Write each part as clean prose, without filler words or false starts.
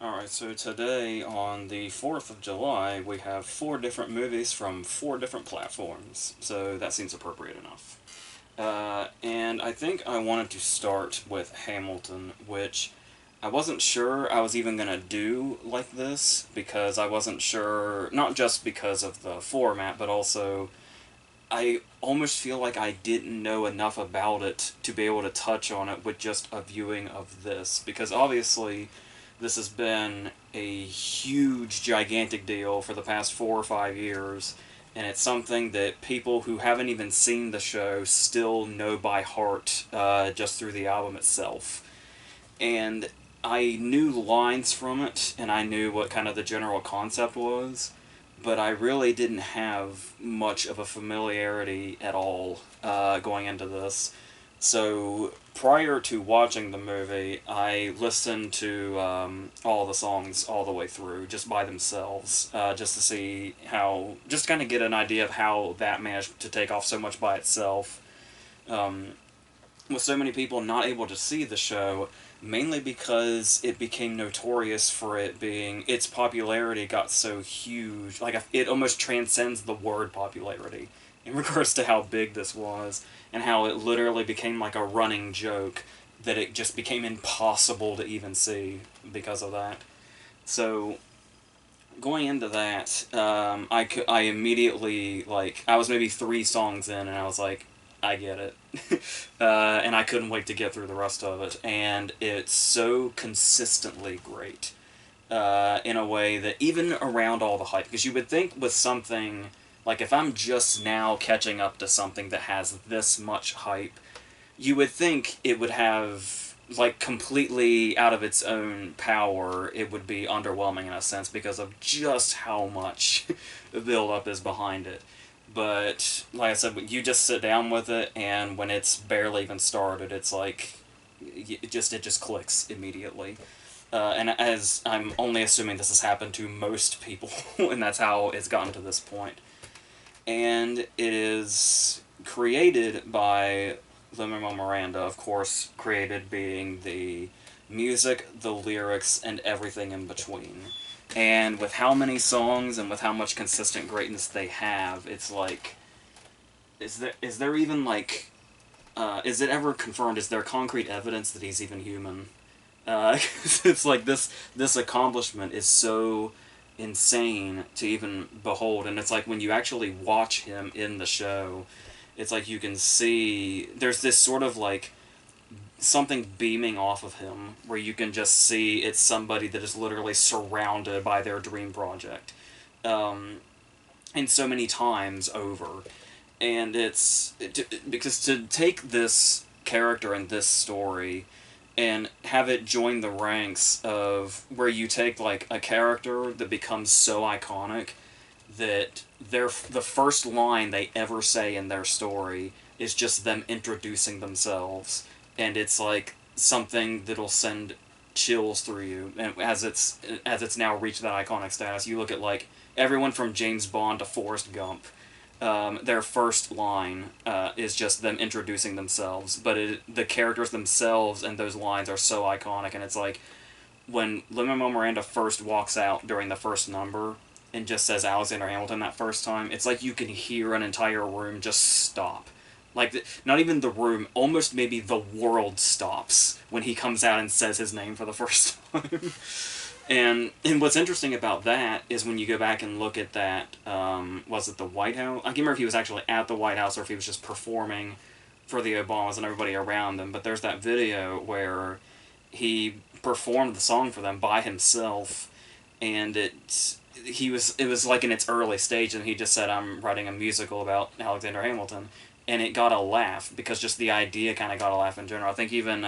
Alright, so today on the 4th of July, we have 4 different movies from 4 different platforms, so that seems appropriate enough. And I think I wanted to start with Hamilton, which I wasn't sure I was even going to do like this, because I wasn't sure, not just because of the format, but also I almost feel like I didn't know enough about it to be able to touch on it with just a viewing of this, because obviously this has been a huge, gigantic deal for the past 4 or 5 years, and it's something that people who haven't even seen the show still know by heart just through the album itself. And I knew lines from it, and I knew what kind of the general concept was, but I really didn't have much of a familiarity at all going into this. So prior to watching the movie, I listened to all the songs all the way through, just by themselves, just to see how, just kind of get an idea of how that managed to take off so much by itself. Um, with so many people not able to see the show, mainly because it became notorious for it being, its popularity got so huge, like it almost transcends the word popularity in regards to how big this was, and how it literally became like a running joke that it just became impossible to even see because of that. So going into that, I immediately, like, I was maybe 3 songs in, and I was like, I get it. And I couldn't wait to get through the rest of it. And it's so consistently great in a way that even around all the hype, because you would think with something, like if I'm just now catching up to something that has this much hype, you would think it would have, like, completely out of its own power, it would be underwhelming in a sense because of just how much the build up is behind it. But like I said, you just sit down with it, and when it's barely even started, it's like it just clicks immediately. And as I'm only assuming this has happened to most people, and that's how it's gotten to this point. And it is created by Lin-Manuel Miranda, of course, created being the music, the lyrics, and everything in between. And with how many songs and with how much consistent greatness they have, it's like, is there even like, is it ever confirmed? Is there concrete evidence that he's even human? It's like this accomplishment is so insane to even behold, and it's like when you actually watch him in the show, it's like you can see there's this sort of like something beaming off of him where you can just see it's somebody that is literally surrounded by their dream project, um, and so many times over. And because to take this character and this story and have it join the ranks of where you take like a character that becomes so iconic that the first line they ever say in their story is just them introducing themselves, and it's like something that'll send chills through you. And as it's now reached that iconic status, you look at like everyone from James Bond to Forrest Gump, their first line is just them introducing themselves, but the characters themselves and those lines are so iconic, and it's like when Lin-Manuel Miranda first walks out during the first number and just says Alexander Hamilton that first time, it's like you can hear an entire room just stop. Like, not even the room, almost maybe the world stops when he comes out and says his name for the first time. And what's interesting about that is when you go back and look at that, was it the White House? I can't remember if he was actually at the White House or if he was just performing for the Obamas and everybody around them, but there's that video where he performed the song for them by himself, and it was like in its early stage, and he just said, I'm writing a musical about Alexander Hamilton, and it got a laugh because just the idea kind of got a laugh in general. I think even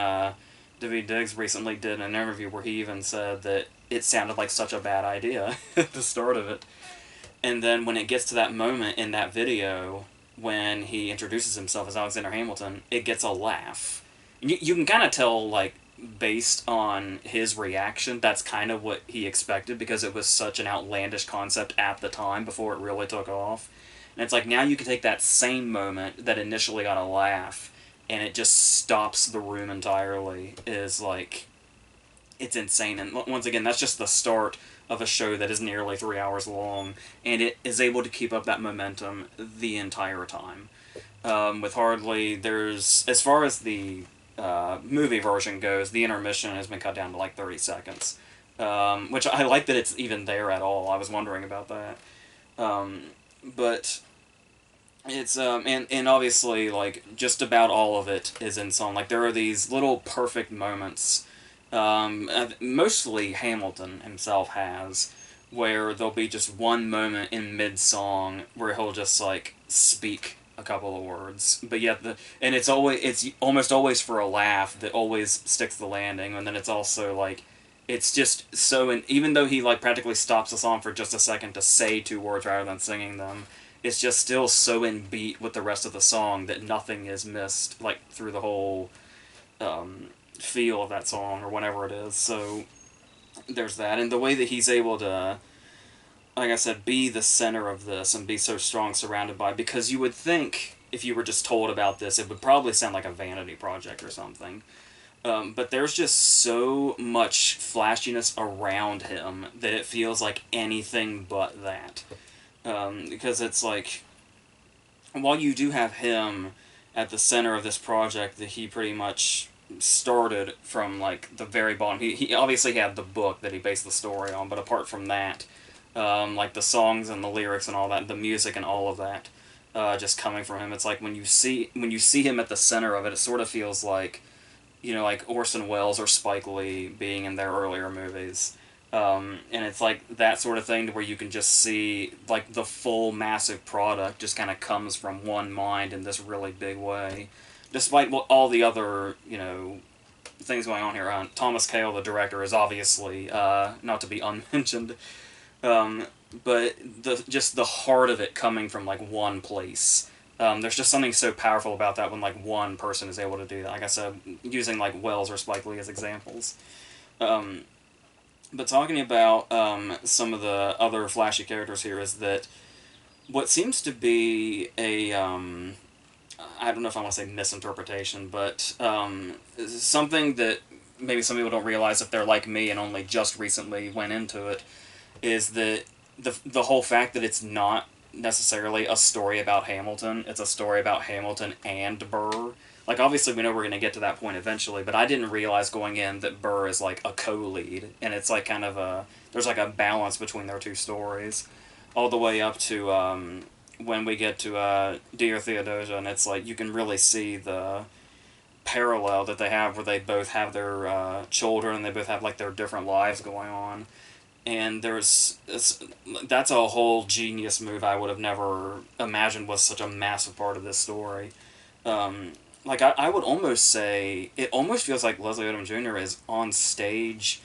David Diggs recently did an interview where he even said that it sounded like such a bad idea at the start of it. And then when it gets to that moment in that video, when he introduces himself as Alexander Hamilton, it gets a laugh. You can kind of tell, like, based on his reaction, that's kind of what he expected because it was such an outlandish concept at the time before it really took off. And it's like now you can take that same moment that initially got a laugh and it just stops the room entirely, is like it's insane. And once again, that's just the start of a show that is nearly 3 hours long, and it is able to keep up that momentum the entire time. With hardly, there's, as far as the movie version goes, the intermission has been cut down to like 30 seconds. Which I like that it's even there at all. I was wondering about that. But it's and obviously, like, just about all of it is in song. Like, there are these little perfect moments, mostly Hamilton himself has, where there'll be just one moment in mid-song where he'll just, like, speak a couple of words, but yet and it's almost always for a laugh that always sticks the landing, and then it's also, like, it's just so, and even though he, like, practically stops the song for just a second to say two words rather than singing them, it's just still so in beat with the rest of the song that nothing is missed, like, through the whole feel of that song or whatever it is. So there's that, and the way that he's able to, like I said, be the center of this and be so strong surrounded by, because you would think if you were just told about this, it would probably sound like a vanity project or something. But there's just so much flashiness around him that it feels like anything but that. Because it's like, while you do have him at the center of this project that he pretty much started from, like, the very bottom. He obviously had the book that he based the story on, but apart from that, like the songs and the lyrics and all that, the music and all of that, just coming from him, it's like when you see him at the center of it, it sort of feels like, you know, like Orson Welles or Spike Lee being in their earlier movies. And it's like that sort of thing to where you can just see, like, the full massive product just kind of comes from one mind in this really big way. Despite all the other, you know, things going on here. Thomas Kail, the director, is obviously not to be unmentioned. But just the heart of it coming from, like, one place. There's just something so powerful about that when, like, one person is able to do that. Like I said, using, like, Wells or Spike Lee as examples. But talking about some of the other flashy characters here is that what seems to be a, I don't know if I want to say misinterpretation, but something that maybe some people don't realize if they're like me and only just recently went into it, is that the whole fact that it's not necessarily a story about Hamilton, it's a story about Hamilton and Burr. Like, obviously we know we're going to get to that point eventually, but I didn't realize going in that Burr is, like, a co-lead, and it's, like, kind of there's, like, a balance between their two stories, all the way up to, when we get to, Dear Theodosia, and it's, like, you can really see the parallel that they have where they both have their, children, and they both have, like, their different lives going on, and that's a whole genius move I would have never imagined was such a massive part of this story. Like, I would almost say, it almost feels like Leslie Odom Jr. is on stage,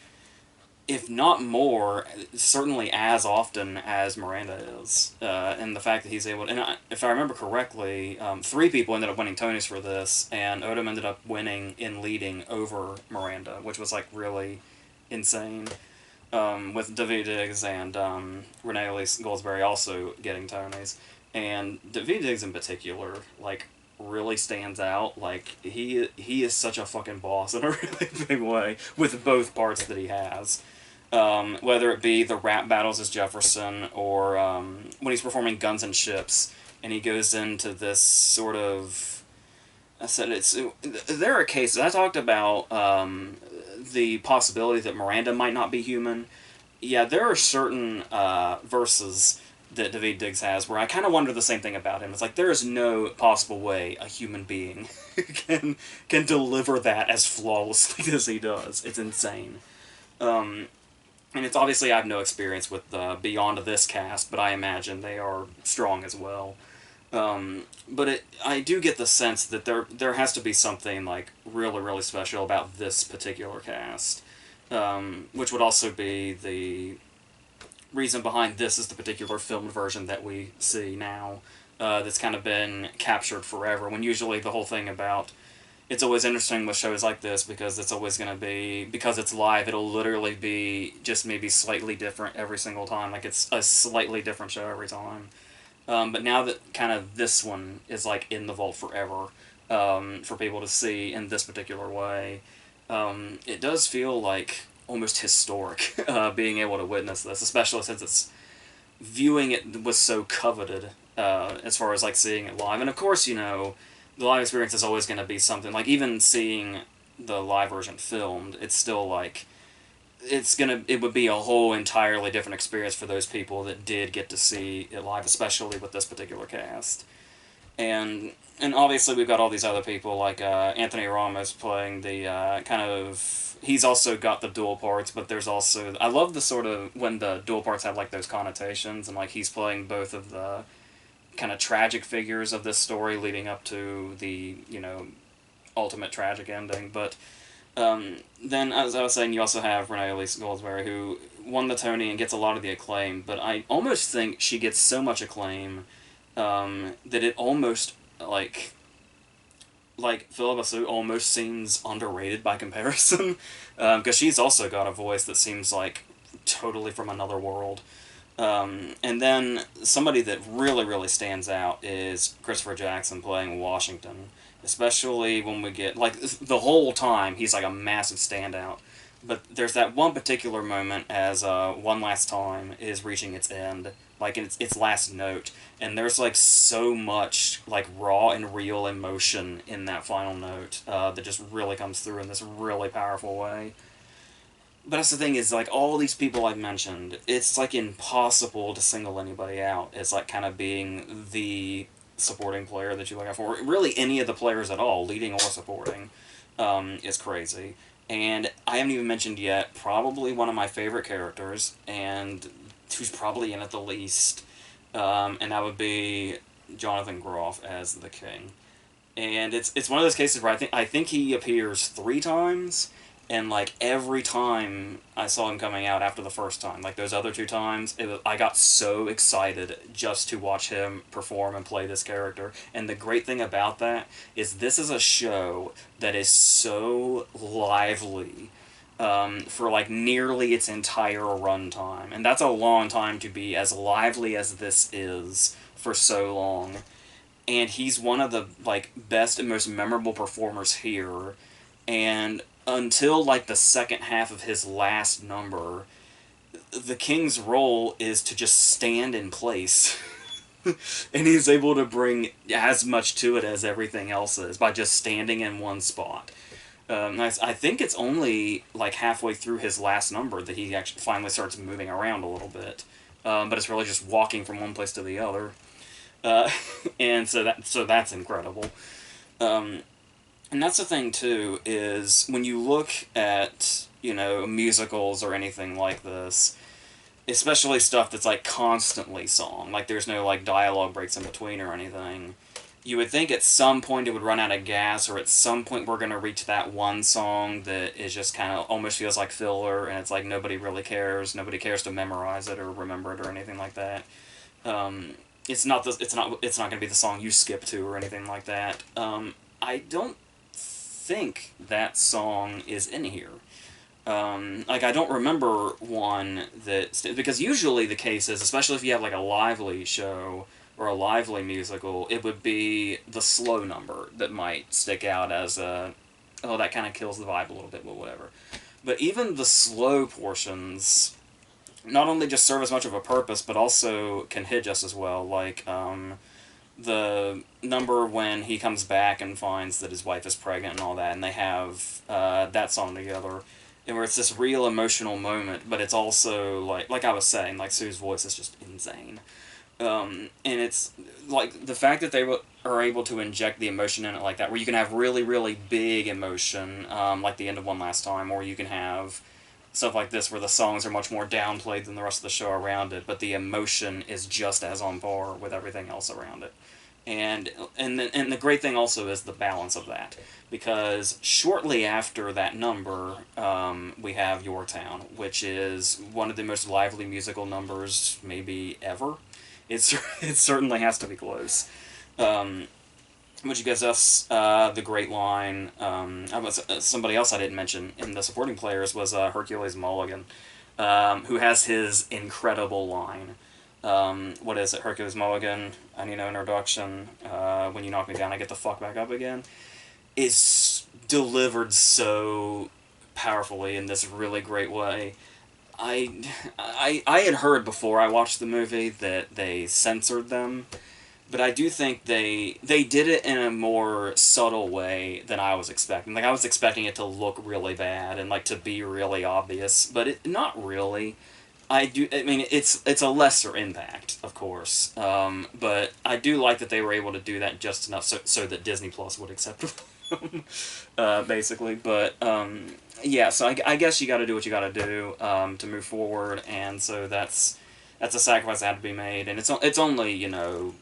if not more, certainly as often as Miranda is. And the fact that he's able, and if I remember correctly, 3 people ended up winning Tonys for this, and Odom ended up winning in leading over Miranda, which was, like, really insane. With Daveed Diggs and Renee Elise Goldsberry also getting Tonys. And Daveed Diggs in particular, like, really stands out. Like, he is such a fucking boss in a really big way with both parts that he has. Whether it be the rap battles as Jefferson, or when he's performing Guns and Ships, and he goes into this sort of... I said there are cases... I talked about the possibility that Miranda might not be human. Yeah, there are certain verses that Daveed Diggs has where I kind of wonder the same thing about him. It's like, there is no possible way a human being can deliver that as flawlessly as he does. It's insane. And it's obviously, I have no experience with beyond this cast, but I imagine they are strong as well. But I do get the sense that there has to be something, like, really, really special about this particular cast. Which would also be the reason behind this is the particular filmed version that we see now, that's kind of been captured forever, when usually the whole thing about... It's always interesting with shows like this, because it's always going to be... Because it's live, it'll literally be just maybe slightly different every single time. Like, it's a slightly different show every time. But now that kind of this one is, like, in the vault forever, for people to see in this particular way, it does feel like almost historic, being able to witness this, especially since it's viewing it was so coveted, as far as like seeing it live. And of course, you know, the live experience is always going to be something like, even seeing the live version filmed, it's still like, it would be a whole entirely different experience for those people that did get to see it live, especially with this particular cast. And obviously we've got all these other people like Anthony Ramos playing the kind of, he's also got the dual parts, but there's also, I love the sort of when the dual parts have like those connotations, and like he's playing both of the kind of tragic figures of this story leading up to the, you know, ultimate tragic ending. But then, as I was saying, you also have Renee Elise Goldsberry, who won the Tony and gets a lot of the acclaim, but I almost think she gets so much acclaim that it almost, like Philippa Sue almost seems underrated by comparison, because she's also got a voice that seems like totally from another world. And then somebody that really, really stands out is Christopher Jackson playing Washington, especially when we get, like, the whole time he's like a massive standout. But there's that one particular moment as One Last Time is reaching its end, like its last note, and there's like so much like raw and real emotion in that final note that just really comes through in this really powerful way. But that's the thing, is like all these people I've mentioned, it's like impossible to single anybody out. It's like kind of being the supporting player that you look out for. Really, any of the players at all, leading or supporting, is crazy. And I haven't even mentioned yet probably one of my favorite characters, and who's probably in it the least, and that would be Jonathan Groff as the king. And it's one of those cases where I think he appears 3 times, and like every time I saw him coming out after the first time, like those other 2 times, I got so excited just to watch him perform and play this character. And the great thing about that is this is a show that is so lively, for like nearly its entire runtime, and that's a long time to be as lively as this is for so long. And he's one of the like best and most memorable performers here. And until like the second half of his last number, the king's role is to just stand in place. And he's able to bring as much to it as everything else is by just standing in one spot. I think it's only like halfway through his last number that he actually finally starts moving around a little bit, but it's really just walking from one place to the other. uh, and so that's incredible. Um, and that's the thing too, is when you look at, you know, musicals or anything like this, especially stuff that's like constantly sung, like there's no like dialogue breaks in between or anything. You would think at some point it would run out of gas, or at some point we're gonna reach that one song that is just kind of almost feels like filler, and it's like nobody really cares. Nobody cares to memorize it or remember it or anything like that. It's not gonna be the song you skip to or anything like that. I don't think that song is in here. Like, I don't remember one because usually the case is, especially if you have like a lively show or a lively musical, it would be the slow number that might stick out as oh, that kind of kills the vibe a little bit, but whatever. But even the slow portions not only just serve as much of a purpose, but also can hit just as well. Like, the number when he comes back and finds that his wife is pregnant and all that, and they have that song together, and where it's this real emotional moment, but it's also, like I was saying, like, Sue's voice is just insane. And it's, like, the fact that they are able to inject the emotion in it like that, where you can have really, really big emotion, like the end of One Last Time, or you can have stuff like this where the songs are much more downplayed than the rest of the show around it, but the emotion is just as on par with everything else around it. And the great thing also is the balance of that, because shortly after that number, we have Your Town, which is one of the most lively musical numbers maybe ever. It certainly has to be close. Which gives us the great line. Somebody else I didn't mention in the supporting players was Hercules Mulligan, who has his incredible line. What is it? Hercules Mulligan, I need no introduction. When you knock me down, I get the fuck back up again. Is delivered so powerfully in this really great way. I had heard before I watched the movie that they censored them, but I do think they did it in a more subtle way than I was expecting. Like I was expecting it to look really bad and like to be really obvious, but not really. I mean, it's a lesser impact, of course, but I do like that they were able to do that just enough so that Disney Plus would accept them, basically. But yeah, so I guess you got to do what you got to do to move forward, and so that's a sacrifice that had to be made, and it's only, you know,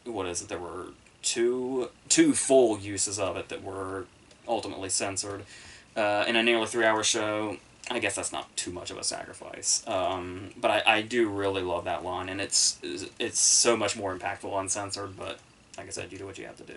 what is it? There were two full uses of it that were ultimately censored in a nearly 3 hour show. I guess that's not too much of a sacrifice, but I do really love that line, and it's so much more impactful uncensored. But like I said, you do what you have to do.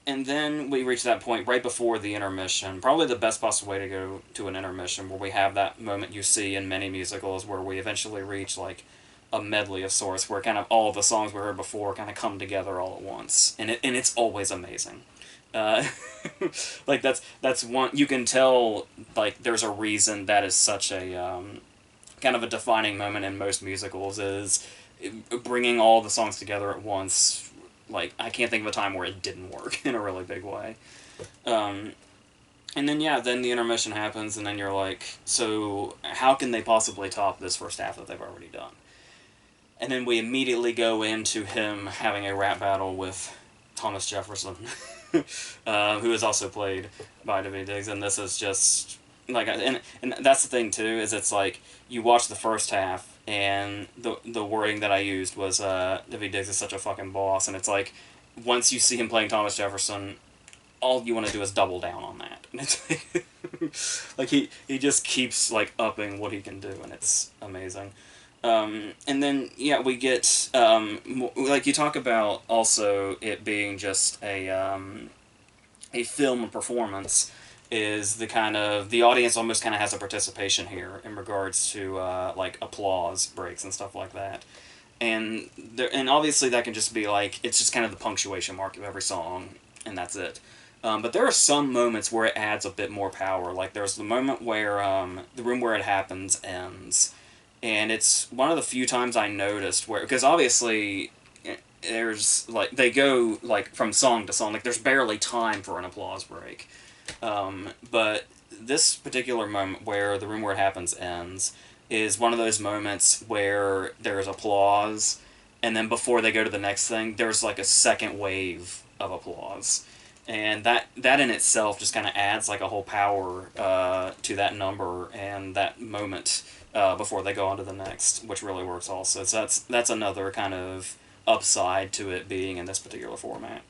And then we reach that point right before the intermission, probably the best possible way to go to an intermission, where we have that moment you see in many musicals where we eventually reach like a medley of sorts, where kind of all the songs we heard before kind of come together all at once, and it's always amazing. Uh, like that's one you can tell, like there's a reason that is such a kind of a defining moment in most musicals, is bringing all the songs together at once. Like I can't think of a time where it didn't work in a really big way. Um, and then yeah, then the intermission happens, and then you're like, so how can they possibly top this first half that they've already done? And then we immediately go into him having a rap battle with Thomas Jefferson, who is also played by Daveed Diggs, and this is just like, and that's the thing too, is it's like you watch the first half, and the wording that I used was Daveed Diggs is such a fucking boss, and it's like once you see him playing Thomas Jefferson, all you want to do is double down on that, and it's like he just keeps like upping what he can do, and it's amazing. And then, yeah, we get, like, you talk about also it being just a film performance, is the kind of, the audience almost kind of has a participation here in regards to, like, applause breaks and stuff like that. And obviously that can just be, like, it's just kind of the punctuation mark of every song, and that's it. But there are some moments where it adds a bit more power. Like, there's the moment where, the room where it happens ends. And it's one of the few times I noticed where, because obviously there's, like, they go, like, from song to song, like, there's barely time for an applause break. But this particular moment where the room where it happens ends is one of those moments where there's applause, and then before they go to the next thing, there's, like, a second wave of applause. And that in itself just kind of adds, like, a whole power to that number and that moment before they go on to the next, which really works also. So that's another kind of upside to it being in this particular format.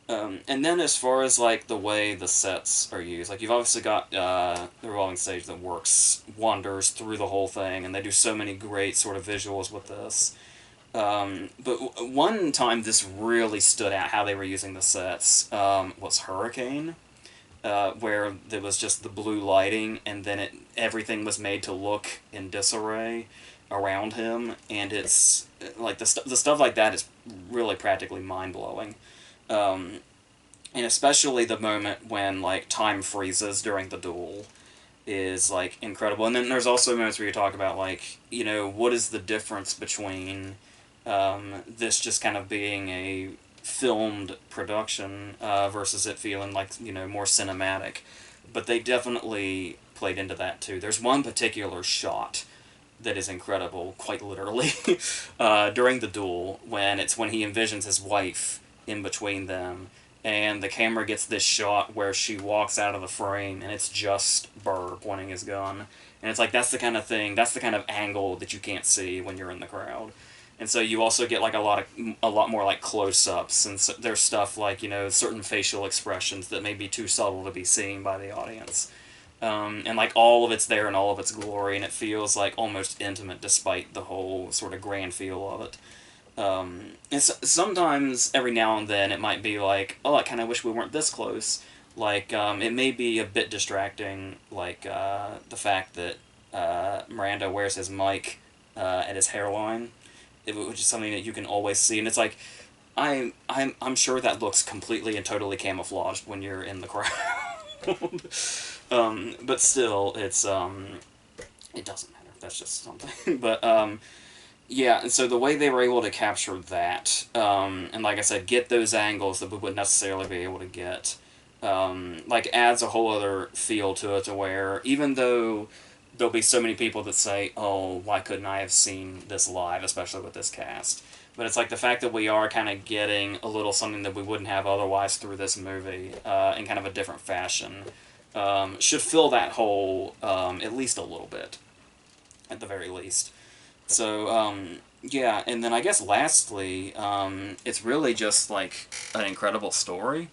And then as far as like the way the sets are used, like you've obviously got the revolving stage that works wonders through the whole thing, and they do so many great sort of visuals with this. But one time this really stood out, how they were using the sets, was Hurricane, where there was just the blue lighting, and then everything was made to look in disarray around him, and it's like the stuff like that is really practically mind blowing, and especially the moment when like time freezes during the duel is like incredible. And then there's also moments where you talk about like, you know, what is the difference between this just kind of being a filmed production versus it feeling like, you know, more cinematic. But they definitely played into that too. There's one particular shot that is incredible, quite literally, during the duel, when he envisions his wife in between them, and the camera gets this shot where she walks out of the frame, and it's just Burr pointing his gun. And it's like, that's the kind of thing, that's the kind of angle that you can't see when you're in the crowd. And so you also get like a lot more like close-ups, and so there's stuff like, you know, certain facial expressions that may be too subtle to be seen by the audience. And like all of it's there in all of its glory, and it feels like almost intimate despite the whole sort of grand feel of it. And sometimes, every now and then, it might be like, oh, I kind of wish we weren't this close. Like, it may be a bit distracting, like the fact that Miranda wears his mic at his hairline, which is something that you can always see, and it's like, I'm sure that looks completely and totally camouflaged when you're in the crowd. But still, it doesn't matter. That's just something. But yeah, and so the way they were able to capture that, and like I said, get those angles that we wouldn't necessarily be able to get, like adds a whole other feel to it, to where even though there'll be so many people that say, "Oh, why couldn't I have seen this live?" Especially with this cast. But it's like the fact that we are kind of getting a little something that we wouldn't have otherwise through this movie, in kind of a different fashion, should fill that hole, at least a little bit, at the very least. So, yeah, and then I guess lastly, it's really just like an incredible story,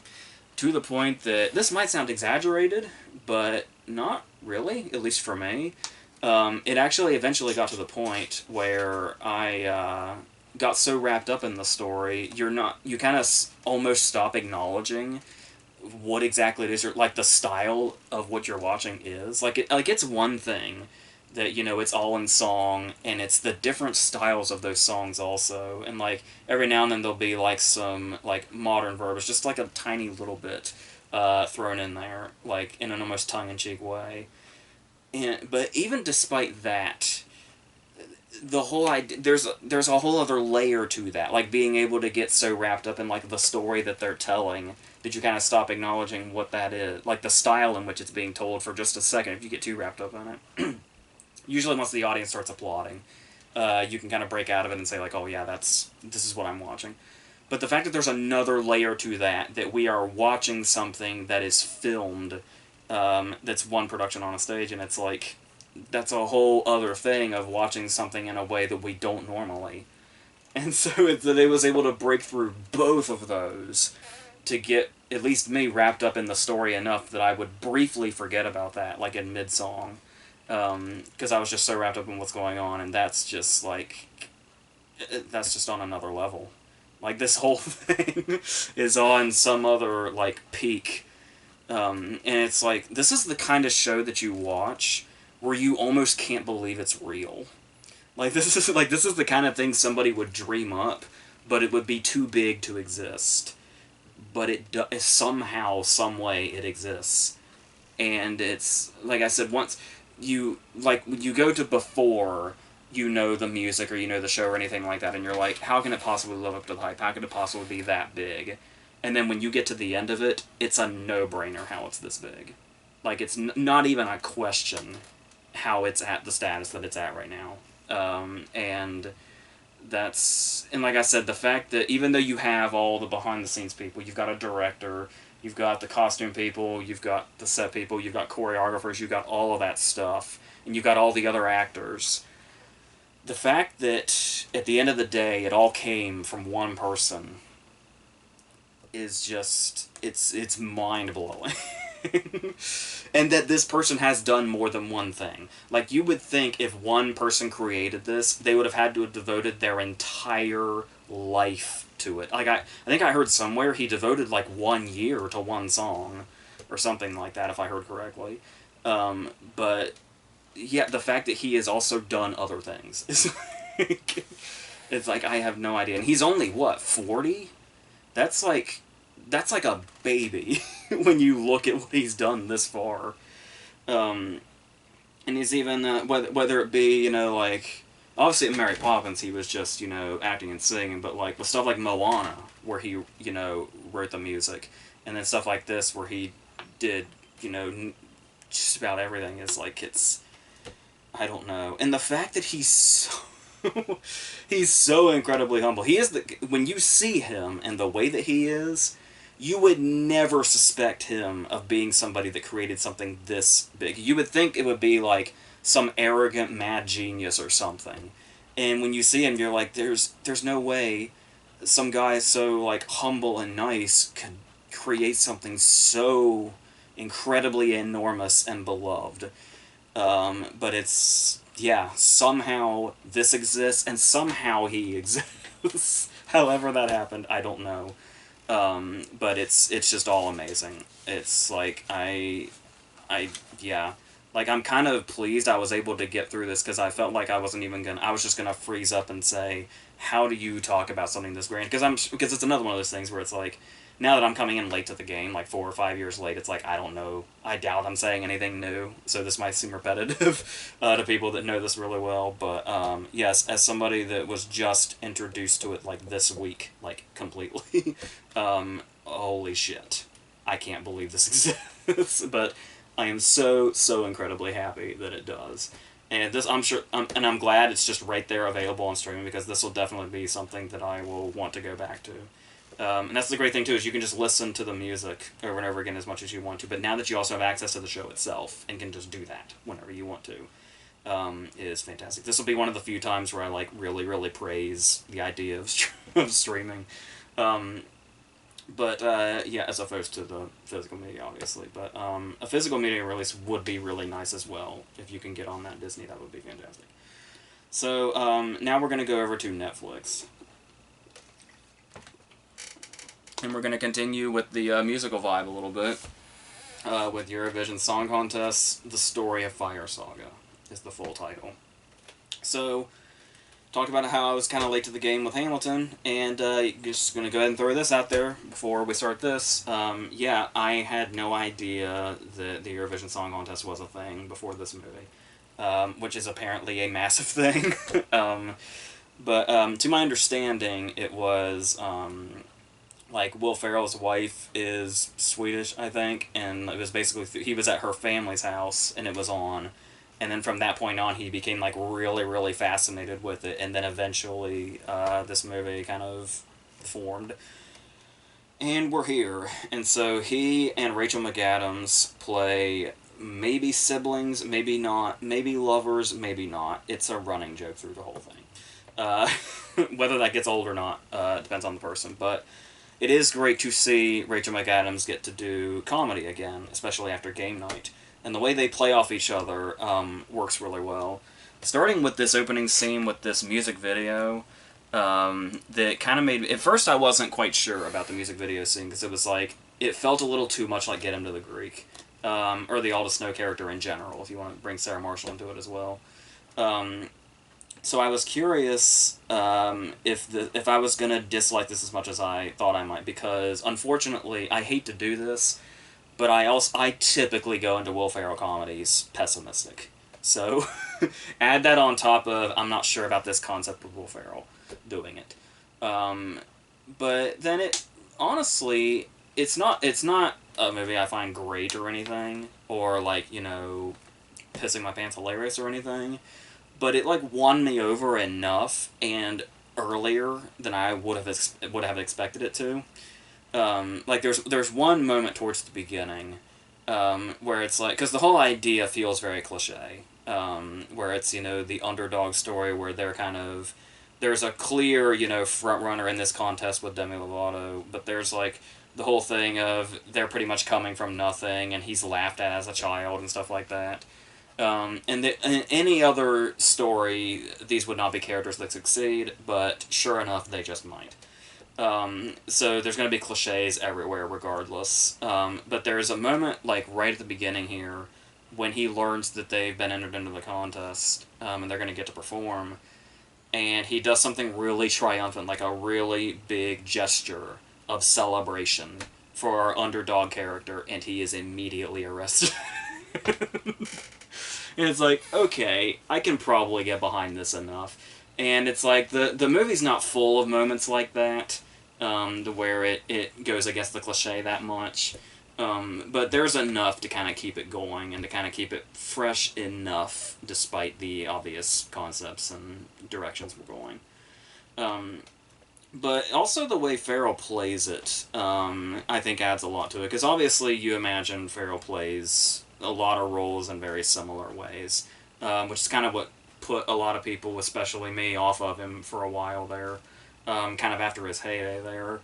to the point that this might sound exaggerated, but not really, at least for me. It actually eventually got to the point where I got so wrapped up in the story, you kind of almost stop acknowledging what exactly it is, or like the style of what you're watching is. Like it's one thing that, it's all in song, and it's the different styles of those songs also, and like every now and then there'll be like some like modern verbiage, just like a tiny little bit thrown in there, like in an almost tongue-in-cheek way. But even despite that, the whole idea, there's a whole other layer to that, like being able to get so wrapped up in like the story that they're telling, that you kind of stop acknowledging what that is, like the style in which it's being told, for just a second, if you get too wrapped up in it. Usually once the audience starts applauding, you can kind of break out of it and say like, oh yeah, this is what I'm watching. But the fact that there's another layer to that we are watching something that is filmed, that's one production on a stage, and it's like, that's a whole other thing of watching something in a way that we don't normally. And so that it was able to break through both of those to get at least me wrapped up in the story enough that I would briefly forget about that, like in mid-song. Because I was just so wrapped up in what's going on, and that's just like, that's just on another level. Like, this whole thing is on some other, like, peak. And it's like, this is the kind of show that you watch where you almost can't believe it's real. Like, this is the kind of thing somebody would dream up, but it would be too big to exist. But somehow, some way, it exists. And it's, like I said, once you go to before the music, or the show, or anything like that, and you're like, how can it possibly live up to the hype? How could it possibly be that big? And then when you get to the end of it, it's a no-brainer how it's this big. Like, it's not even a question how it's at the status that it's at right now. And like I said, the fact that even though you have all the behind-the-scenes people, you've got a director, you've got the costume people, you've got the set people, you've got choreographers, you've got all of that stuff, and you've got all the other actors. The fact that at the end of the day it all came from one person is just, it's mind-blowing. And that this person has done more than one thing. Like, you would think if one person created this, they would have had to have devoted their entire life to it. Like, I think I heard somewhere he devoted like 1 year to one song, or something like that, if I heard correctly. But yeah, the fact that he has also done other things is like, it's like, I have no idea. And he's only, what, 40? That's like a baby when you look at what he's done this far. And he's even, whether it be, like, obviously in Mary Poppins he was just, acting and singing, but like with stuff like Moana, where he, wrote the music, and then stuff like this where he did, just about everything, is like, I don't know. And the fact that he's so incredibly humble. He is when you see him and the way that he is, you would never suspect him of being somebody that created something this big. You would think it would be like some arrogant mad genius or something. And when you see him, you're like, there's no way some guy so like humble and nice could create something so incredibly enormous and beloved. But it's, yeah, somehow this exists, and somehow he exists. However that happened, I don't know. But it's just all amazing. It's like, yeah. Like, I'm kind of pleased I was able to get through this, because I felt like I was just gonna freeze up and say, how do you talk about something this grand? Because it's another one of those things where it's like, now that I'm coming in late to the game, like 4 or 5 years late, it's like, I don't know. I doubt I'm saying anything new, so this might seem repetitive to people that know this really well. But yes, as somebody that was just introduced to it like this week, like completely, holy shit. I can't believe this exists, but I am so incredibly happy that it does. And this, I'm sure, and I'm glad it's just right there available on streaming, because this will definitely be something that I will want to go back to. And that's the great thing too, is you can just listen to the music over and over again as much as you want to. But now that you also have access to the show itself and can just do that whenever you want to, is fantastic. This will be one of the few times where I like really praise the idea of of streaming. But yeah, as opposed to the physical media, obviously. But a physical media release would be really nice as well. If you can get on that Disney, that would be fantastic. So now we're going to go over to Netflix. And we're going to continue with the musical vibe a little bit. With Eurovision Song Contest, The Story of Fire Saga is the full title. So, talked about how I was kind of late to the game with Hamilton, and just going to go ahead and throw this out there before we start this. Yeah, I had no idea that the Eurovision Song Contest was a thing before this movie, which is apparently a massive thing. But to my understanding, it was like Will Ferrell's wife is Swedish, I think, and it was basically he was at her family's house and it was on. And then from that point on, he became like really fascinated with it, and then eventually this movie kind of formed. And we're here. And so he and Rachel McAdams play maybe siblings, maybe not, maybe lovers, maybe not. It's a running joke through the whole thing. Whether that gets old or not depends on the person. But it is great to see Rachel McAdams get to do comedy again, especially after game night. And the way they play off each other works really well. Starting with this opening scene with this music video, that kind of made me... At first I wasn't quite sure about the music video scene, because it was like, it felt a little too much like Get Him to the Greek. Or the All the Snow character in general, if you want to bring Sarah Marshall into it as well. So I was curious if I was going to dislike this as much as I thought I might, because unfortunately, I hate to do this, but I typically go into Will Ferrell comedies pessimistic. So add that on top of, I'm not sure about this concept of Will Ferrell doing it. But then honestly, it's not a movie I find great or anything, or like, you know, pissing my pants hilarious or anything. But it like won me over enough and earlier than I would have expected it to. Like there's one moment towards the beginning where it's like, because the whole idea feels very cliche, where it's, you know, the underdog story where there's a clear, you know, front runner in this contest with Demi Lovato, but there's like the whole thing of they're pretty much coming from nothing and he's laughed at as a child and stuff like that. In any other story, these would not be characters that succeed, but sure enough, they just might. So there's going to be cliches everywhere regardless. But there's a moment, like, right at the beginning here, when he learns that they've been entered into the contest, and they're going to get to perform, and he does something really triumphant, like a really big gesture of celebration for our underdog character, and he is immediately arrested. And it's like, okay, I can probably get behind this enough. And it's like, the movie's not full of moments like that, to where it goes against the cliche that much. But there's enough to kind of keep it going, and to kind of keep it fresh enough, despite the obvious concepts and directions we're going. But also the way Ferrell plays it, I think adds a lot to it. Because obviously you imagine Ferrell plays a lot of roles in very similar ways, which is kind of what put a lot of people, especially me, off of him for a while there, kind of after his heyday there.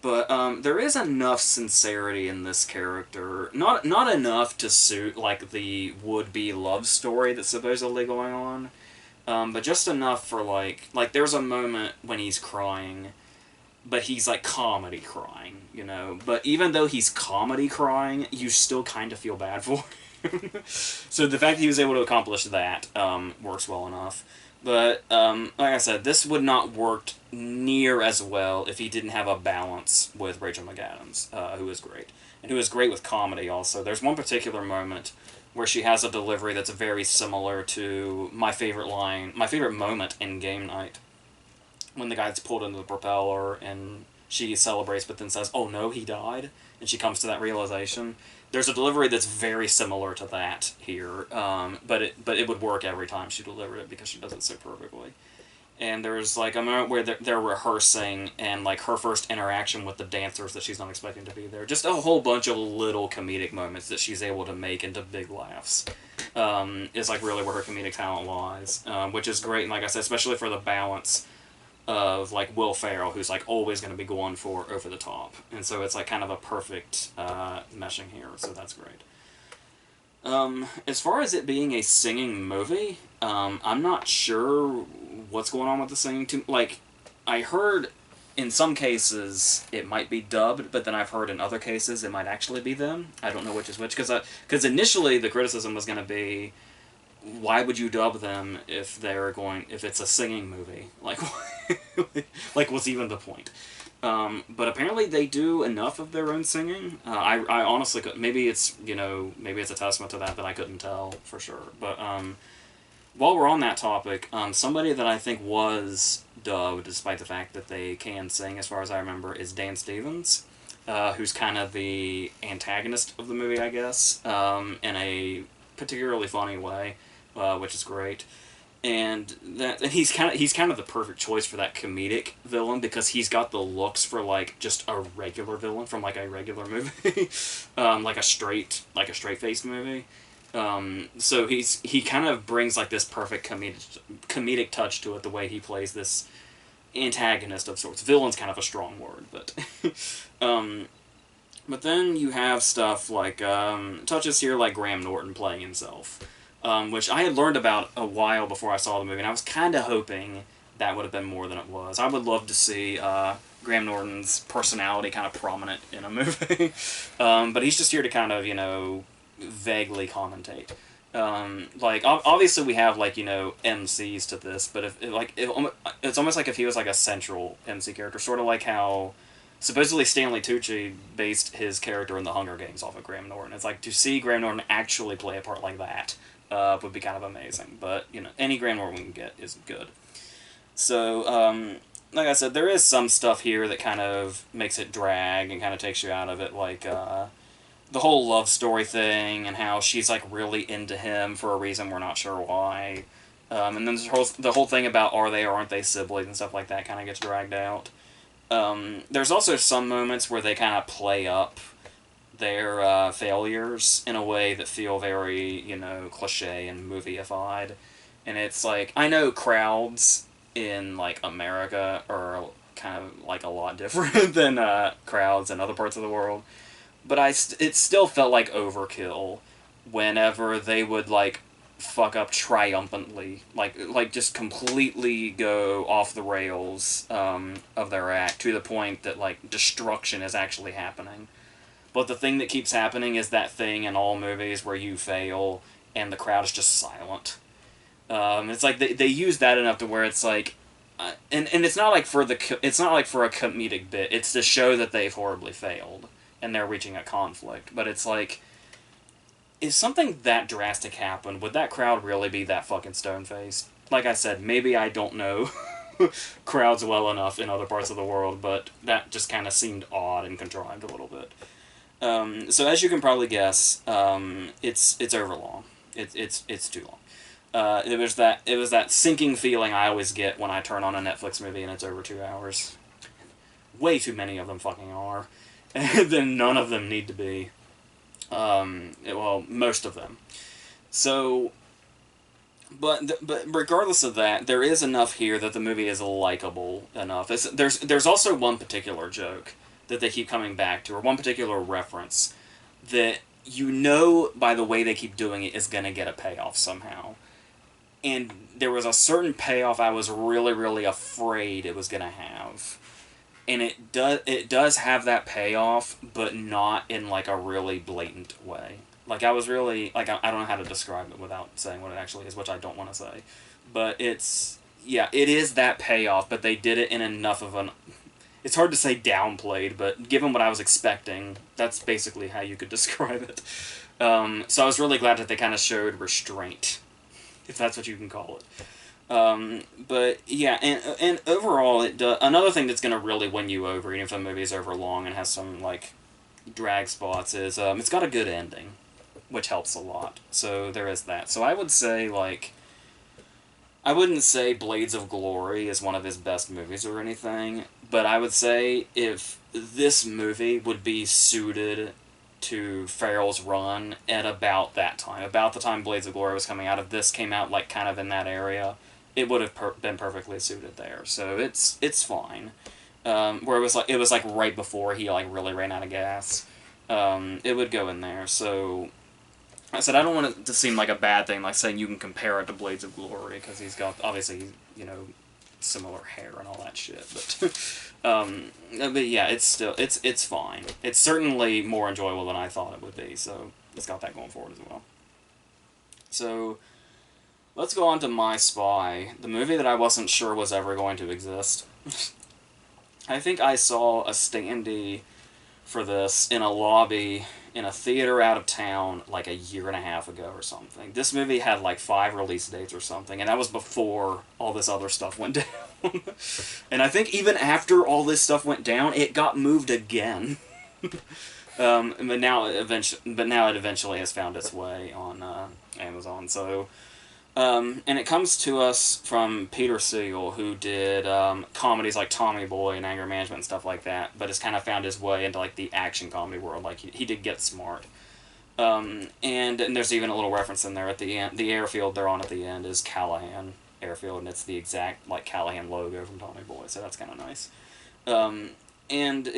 But there is enough sincerity in this character, not enough to suit like the would-be love story that's supposedly going on, but just enough for like there's a moment when he's crying, but he's like comedy crying, you know. But even though he's comedy crying, you still kind of feel bad for So the fact that he was able to accomplish that works well enough. But like I said, this would not worked near as well if he didn't have a balance with Rachel McAdams, who is great. And who is great with comedy also. There's one particular moment where she has a delivery that's very similar to my favorite line, my favorite moment in Game Night. When the guy's pulled into the propeller and she celebrates but then says, "Oh no, he died," and she comes to that realization. There's a delivery that's very similar to that here, but it would work every time she delivered it because she does it so perfectly. And there's like a moment where they're rehearsing and like her first interaction with the dancers that she's not expecting to be there. Just a whole bunch of little comedic moments that she's able to make into big laughs. Is like really where her comedic talent lies, which is great. And like I said, especially for the balance of like Will Ferrell, who's like always going to be going for over the top, and so it's like kind of a perfect meshing here. So that's great. As far as it being a singing movie, I'm not sure what's going on with the singing. Like, I heard in some cases it might be dubbed, but then I've heard in other cases it might actually be them. I don't know which is which, because initially the criticism was going to be, why would you dub them if it's a singing movie? Like, like what's even the point? But apparently they do enough of their own singing. I honestly could, maybe it's a testament to that I couldn't tell for sure. But while we're on that topic, somebody that I think was dubbed, despite the fact that they can sing, as far as I remember, is Dan Stevens, who's kind of the antagonist of the movie, I guess, in a particularly funny way, which is great. And he's kind of the perfect choice for that comedic villain because he's got the looks for like just a regular villain from like a regular movie, like a straight faced movie. So he kind of brings like this perfect comedic touch to it, the way he plays this antagonist of sorts. Villain's kind of a strong word, but but then you have stuff like touches here like Graham Norton playing himself. Which I had learned about a while before I saw the movie, and I was kind of hoping that would have been more than it was. I would love to see Graham Norton's personality kind of prominent in a movie, but he's just here to kind of, vaguely commentate. Like, obviously we have, like, MCs to this, but it's almost like if he was, like, a central MC character, sort of like how supposedly Stanley Tucci based his character in The Hunger Games off of Graham Norton. It's like, to see Graham Norton actually play a part like that would be kind of amazing. But, any Graham Norton we can get is good. So, like I said, there is some stuff here that kind of makes it drag and kind of takes you out of it, like the whole love story thing and how she's, like, really into him for a reason we're not sure why. And then the whole thing about are they or aren't they siblings and stuff like that kind of gets dragged out. There's also some moments where they kind of play up their failures in a way that feel very, cliche and movie-ified. And it's like, I know crowds in, like, America are kind of, like, a lot different than crowds in other parts of the world. But it still felt like overkill whenever they would, like, fuck up triumphantly, like just completely go off the rails of their act to the point that, like, destruction is actually happening. But the thing that keeps happening is that thing in all movies where you fail and the crowd is just silent. It's like they use that enough to where it's like, and it's not like for it's not like for a comedic bit. It's to show that they've horribly failed and they're reaching a conflict. But it's like, if something that drastic happened, would that crowd really be that fucking stone-faced? Like I said, maybe I don't know crowds well enough in other parts of the world, but that just kind of seemed odd and contrived a little bit. So as you can probably guess, it's overlong. It's too long. It was that sinking feeling I always get when I turn on a Netflix movie and it's over 2 hours. Way too many of them fucking are. And then none of them need to be. Well, most of them. So, but regardless of that, there is enough here that the movie is likable enough. There's also one particular joke that they keep coming back to, or one particular reference that by the way they keep doing it is going to get a payoff somehow. And there was a certain payoff I was really, really afraid it was going to have. And it does have that payoff, but not in, like, a really blatant way. Like, I was really, like, I don't know how to describe it without saying what it actually is, which I don't want to say. But it's, yeah, it is that payoff, but they did it in enough of an, it's hard to say downplayed, but given what I was expecting, that's basically how you could describe it. So I was really glad that they kind of showed restraint, if that's what you can call it. But yeah, and overall, another thing that's going to really win you over, even if the movie's over long and has some, like, drag spots, is it's got a good ending, which helps a lot. So there is that. So I would say, like, I wouldn't say Blades of Glory is one of his best movies or anything, but I would say if this movie would be suited to Farrell's run at about that time, about the time Blades of Glory was coming out, if this came out, like, kind of in that area, it would have been perfectly suited there. So it's fine. Where it was like right before he, like, really ran out of gas. It would go in there. So I said I don't want it to seem like a bad thing, like saying you can compare it to Blades of Glory, because he's got, obviously, you know, similar hair and all that shit. But yeah, it's still, it's fine. It's certainly more enjoyable than I thought it would be. So it's got that going for it as well. So let's go on to My Spy, the movie that I wasn't sure was ever going to exist. I think I saw a standee for this in a lobby in a theater out of town like a year and a half ago or something. This movie had like 5 release dates or something, and that was before all this other stuff went down. And I think even after all this stuff went down, it got moved again. But now it eventually has found its way on Amazon. So and it comes to us from Peter Siegel, who did comedies like Tommy Boy and Anger Management and stuff like that, but has kind of found his way into, like, the action comedy world. Like, he did Get Smart. And there's even a little reference in there at the end. The airfield they're on at the end is Callahan Airfield, and it's the exact, like, Callahan logo from Tommy Boy, so that's kind of nice. And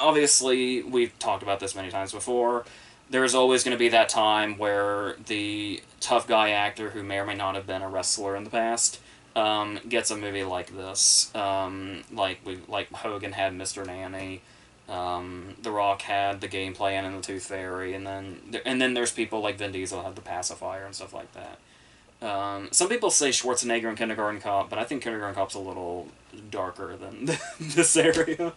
obviously, we've talked about this many times before, there's always going to be that time where the tough guy actor, who may or may not have been a wrestler in the past, gets a movie like this. Like Hogan had Mr. Nanny, The Rock had The Game Plan and The Tooth Fairy, and then there's people like Vin Diesel had The Pacifier and stuff like that. Some people say Schwarzenegger in Kindergarten Cop, but I think Kindergarten Cop's a little darker than this area.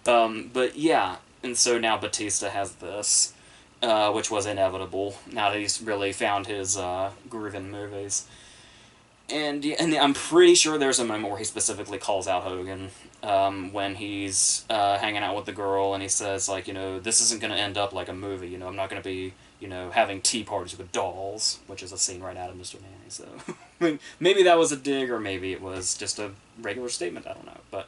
But yeah, and so now Batista has this. Which was inevitable, now that he's really found his groove in movies. And I'm pretty sure there's a moment where he specifically calls out Hogan when he's hanging out with the girl, and he says, like, you know, this isn't going to end up like a movie, you know, I'm not going to be, you know, having tea parties with dolls, which is a scene right out of Mr. Nanny, so I mean, maybe that was a dig, or maybe it was just a regular statement, I don't know, but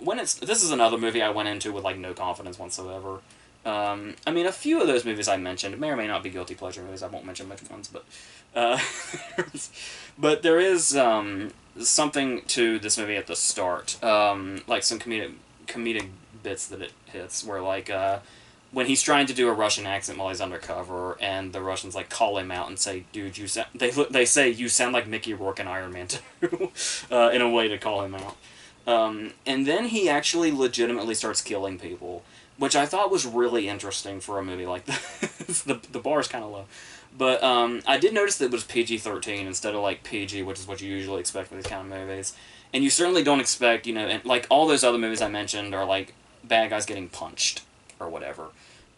this is another movie I went into with, like, no confidence whatsoever. I mean, a few of those movies I mentioned may or may not be guilty pleasure movies. I won't mention which ones, but there is something to this movie at the start, like some comedic bits that it hits, where, like, when he's trying to do a Russian accent while he's undercover, and the Russians, like, call him out and say, "Dude, you sound," they say, "You sound like Mickey Rourke in Iron Man 2," in a way to call him out. And then he actually legitimately starts killing people, which I thought was really interesting for a movie like this. The bar's kind of low. But I did notice that it was PG-13 instead of, like, PG, which is what you usually expect for these kind of movies. And you certainly don't expect, you know, and, like, all those other movies I mentioned are, like, bad guys getting punched or whatever.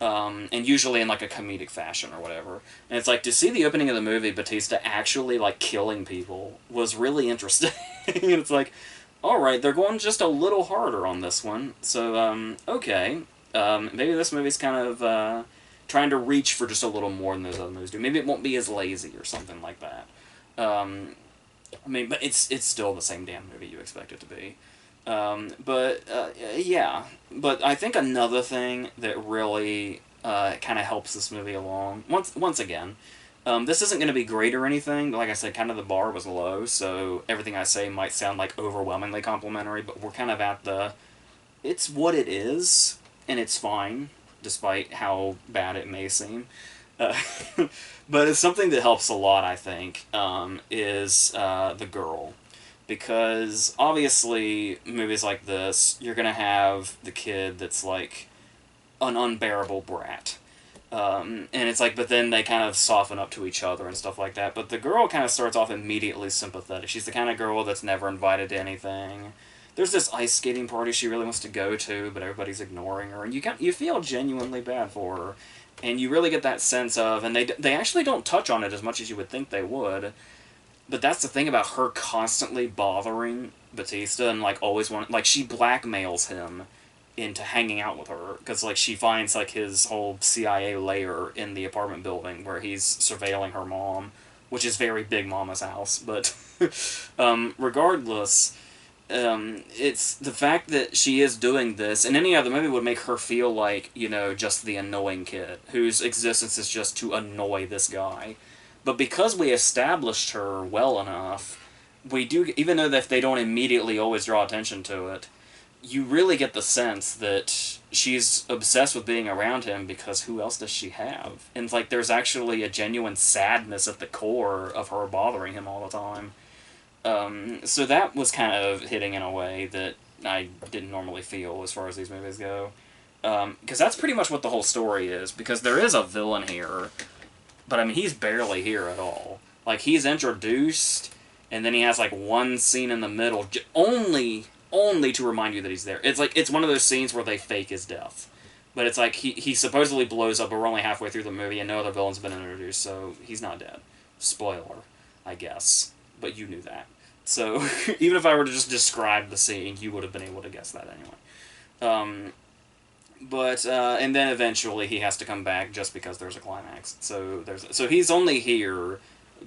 And usually in, like, a comedic fashion or whatever. And it's like, to see the opening of the movie, Batista actually, like, killing people was really interesting. And it's like, alright, they're going just a little harder on this one. So, okay. Maybe this movie's kind of trying to reach for just a little more than those other movies do. Maybe it won't be as lazy or something like that. I mean, but it's still the same damn movie you expect it to be. Yeah. But I think another thing that really kind of helps this movie along, once again, this isn't going to be great or anything, but like I said, kind of the bar was low, so everything I say might sound, like, overwhelmingly complimentary, but we're kind of at the, it's what it is, and it's fine, despite how bad it may seem. But it's something that helps a lot, I think, is the girl. Because, obviously, movies like this, you're going to have the kid that's, like, an unbearable brat. And it's like, but then they kind of soften up to each other and stuff like that. But the girl kind of starts off immediately sympathetic. She's the kind of girl that's never invited to anything. There's this ice skating party she really wants to go to, but everybody's ignoring her, and you feel genuinely bad for her, and you really get that sense of, and they actually don't touch on it as much as you would think they would. But that's the thing about her constantly bothering Batista and like always like she blackmails him into hanging out with her because like she finds like his whole CIA lair in the apartment building where he's surveilling her mom, which is very Big Mama's house. But regardless, it's the fact that she is doing this, and any other movie would make her feel like, you know, just the annoying kid whose existence is just to annoy this guy. But because we established her well enough, we do, even though that they don't immediately always draw attention to it, you really get the sense that she's obsessed with being around him because who else does she have? And like there's actually a genuine sadness at the core of her bothering him all the time. So that was kind of hitting in a way that I didn't normally feel as far as these movies go. Because that's pretty much what the whole story is. Because there is a villain here, but I mean he's barely here at all. Like he's introduced, and then he has like one scene in the middle, only to remind you that he's there. It's like it's one of those scenes where they fake his death. But it's like he supposedly blows up, but we're only halfway through the movie and no other villain's been introduced, so he's not dead. Spoiler, I guess. But you knew that. So even if I were to just describe the scene, you would have been able to guess that anyway. And then eventually he has to come back just because there's a climax. So he's only here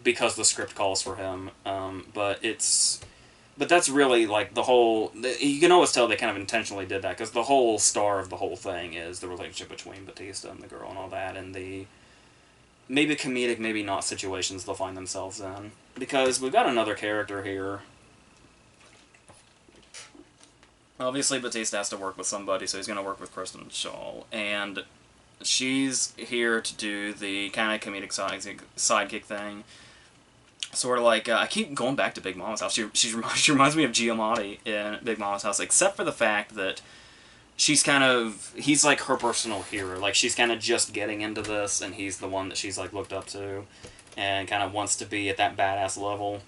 because the script calls for him. But that's really, like, the whole... You can always tell they kind of intentionally did that, because the whole star of the whole thing is the relationship between Batista and the girl and all that, and the maybe comedic, maybe not situations they'll find themselves in. Because we've got another character here. Obviously, Batista has to work with somebody, so he's going to work with Kristen Shaw, and she's here to do the kind of comedic sidekick thing. Sort of like, I keep going back to Big Mama's house. She reminds me of Giamatti in Big Mama's house, except for the fact that he's like her personal hero. Like, she's kind of just getting into this, and he's the one that she's like looked up to, and kind of wants to be at that badass level.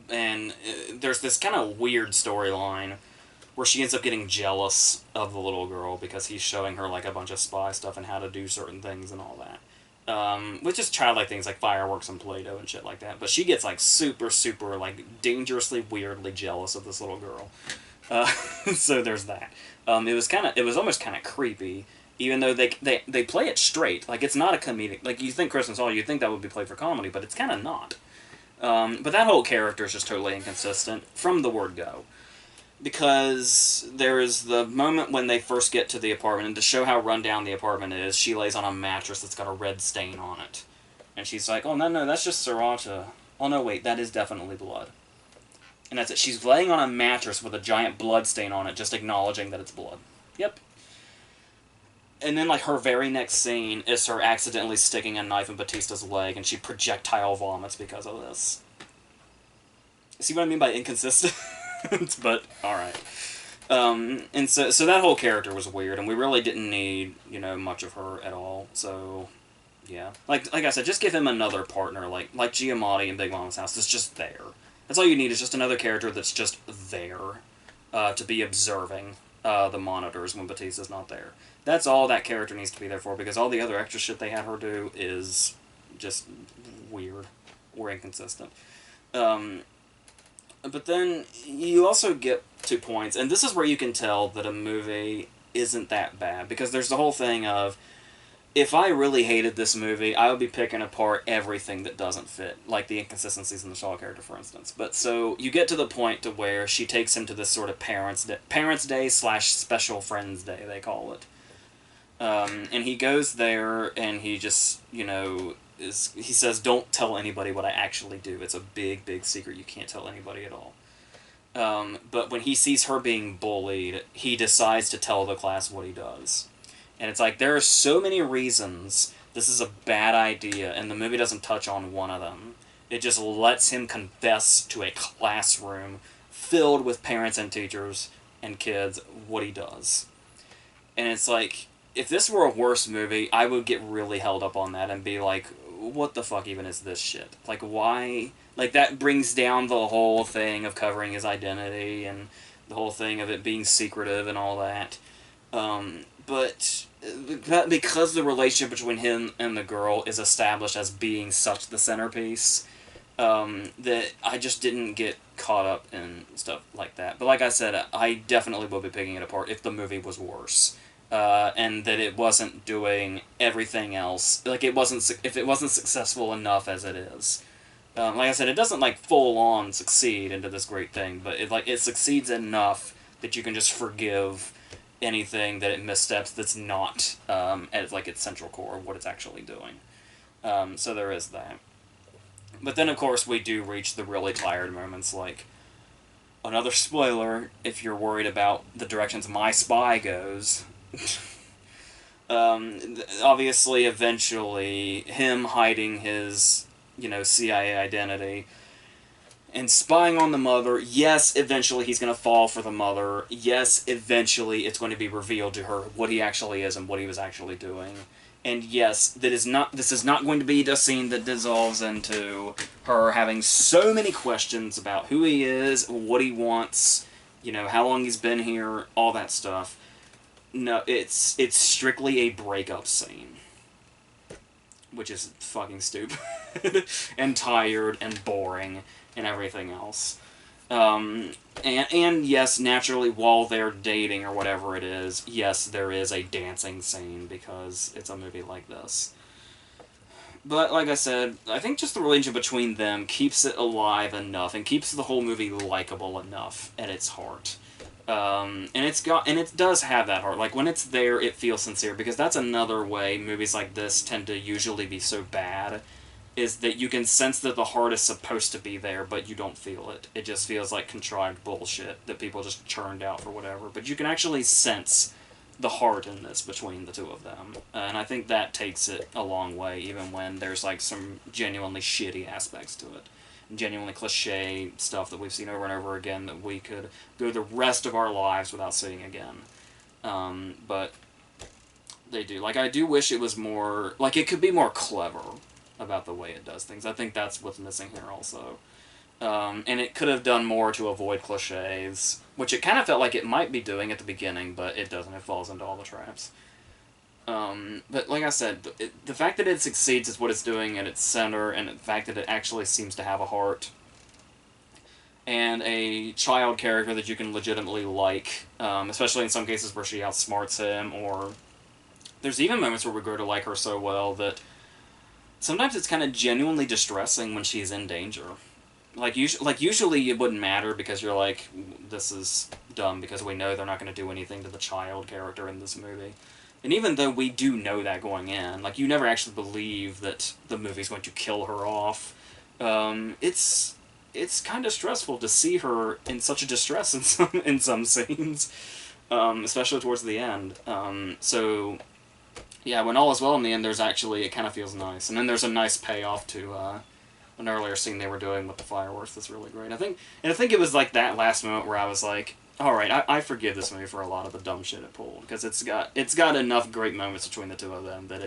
And there's this kind of weird storyline where she ends up getting jealous of the little girl because he's showing her like a bunch of spy stuff and how to do certain things and all that. With just childlike things like fireworks and Play-Doh and shit like that. But she gets like super, super, like dangerously, weirdly jealous of this little girl. So there's that. It was almost kind of creepy, even though they play it straight. Like, it's not a comedic, like, you think Kristen Hall, you'd think that would be played for comedy, but it's kind of not. But that whole character is just totally inconsistent from the word go. Because there is the moment when they first get to the apartment, and to show how run down the apartment is, she lays on a mattress that's got a red stain on it. And she's like, oh, no, that's just sriracha. Oh, no, wait, that is definitely blood. And that's it. She's laying on a mattress with a giant blood stain on it, just acknowledging that it's blood. Yep. And then, like, her very next scene is her accidentally sticking a knife in Batista's leg, and she projectile vomits because of this. See what I mean by inconsistent? But, alright. And so that whole character was weird, and we really didn't need, you know, much of her at all, so, yeah. Like I said, just give him another partner, like Giamatti in Big Mama's house, that's just there. That's all you need, is just another character that's just there, to be observing, the monitors when Batista's not there. That's all that character needs to be there for, because all the other extra shit they had her do is just weird or inconsistent. But then you also get to points, and this is where you can tell that a movie isn't that bad, because there's the whole thing of, if I really hated this movie, I would be picking apart everything that doesn't fit, like the inconsistencies in the Shaw character, for instance. But so you get to the point to where she takes him to this sort of Parents' Day / Special Friends Day, they call it. And he goes there, and he just, you know, he says, don't tell anybody what I actually do. It's a big, big secret. You can't tell anybody at all. But when he sees her being bullied, he decides to tell the class what he does. And it's like, there are so many reasons this is a bad idea, and the movie doesn't touch on one of them. It just lets him confess to a classroom filled with parents and teachers and kids what he does. And it's like, if this were a worse movie, I would get really held up on that and be like, what the fuck even is this shit? Like, why? Like, that brings down the whole thing of covering his identity and the whole thing of it being secretive and all that. But because the relationship between him and the girl is established as being such the centerpiece, that I just didn't get caught up in stuff like that. But like I said, I definitely would be picking it apart if the movie was worse. And that it wasn't doing everything else. Like, if it wasn't successful enough as it is. Like I said, it doesn't, like, full-on succeed into this great thing, but it succeeds enough that you can just forgive anything that it missteps that's not at, like, its central core of what it's actually doing. So there is that. But then, of course, we do reach the really tired moments, like, another spoiler, if you're worried about the directions My Spy goes. Obviously, eventually, him hiding his, CIA identity and spying on the mother. Yes, eventually he's going to fall for the mother. Yes, eventually it's going to be revealed to her what he actually is and what he was actually doing. And yes, this is not going to be the scene that dissolves into her having so many questions about who he is, what he wants, how long he's been here, all that stuff. No, it's strictly a breakup scene. Which is fucking stupid. And tired and boring and everything else. And yes, naturally, while they're dating or whatever it is, yes, there is a dancing scene because it's a movie like this. But, like I said, I think just the relationship between them keeps it alive enough and keeps the whole movie likable enough at its heart. And it does have that heart. Like, when it's there, it feels sincere, because that's another way movies like this tend to usually be so bad, is that you can sense that the heart is supposed to be there, but you don't feel it. It just feels like contrived bullshit that people just churned out for whatever. But you can actually sense the heart in this between the two of them. And I think that takes it a long way, even when there's, like, some genuinely shitty aspects to it. Genuinely cliche stuff that we've seen over and over again that we could go the rest of our lives without seeing again. But they do. Like, I do wish it was more... Like, it could be more clever about the way it does things. I think that's what's missing here also. And it could have done more to avoid cliches, which it kind of felt like it might be doing at the beginning, but it doesn't. It falls into all the traps. But like I said, the fact that it succeeds is what it's doing at its center, and the fact that it actually seems to have a heart, and a child character that you can legitimately like, especially in some cases where she outsmarts him, or there's even moments where we grow to like her so well that sometimes it's kind of genuinely distressing when she's in danger. Like, usually it wouldn't matter because you're like, this is dumb because we know they're not going to do anything to the child character in this movie. And even though we do know that going in, like, you never actually believe that the movie's going to kill her off, it's kind of stressful to see her in such a distress in some scenes, especially towards the end. So, yeah, when all is well in the end, it kind of feels nice. And then there's a nice payoff to an earlier scene they were doing with the fireworks that's really great. I think it was, like, that last moment where I was like, alright, I forgive this movie for a lot of the dumb shit it pulled, because it's got enough great moments between the two of them that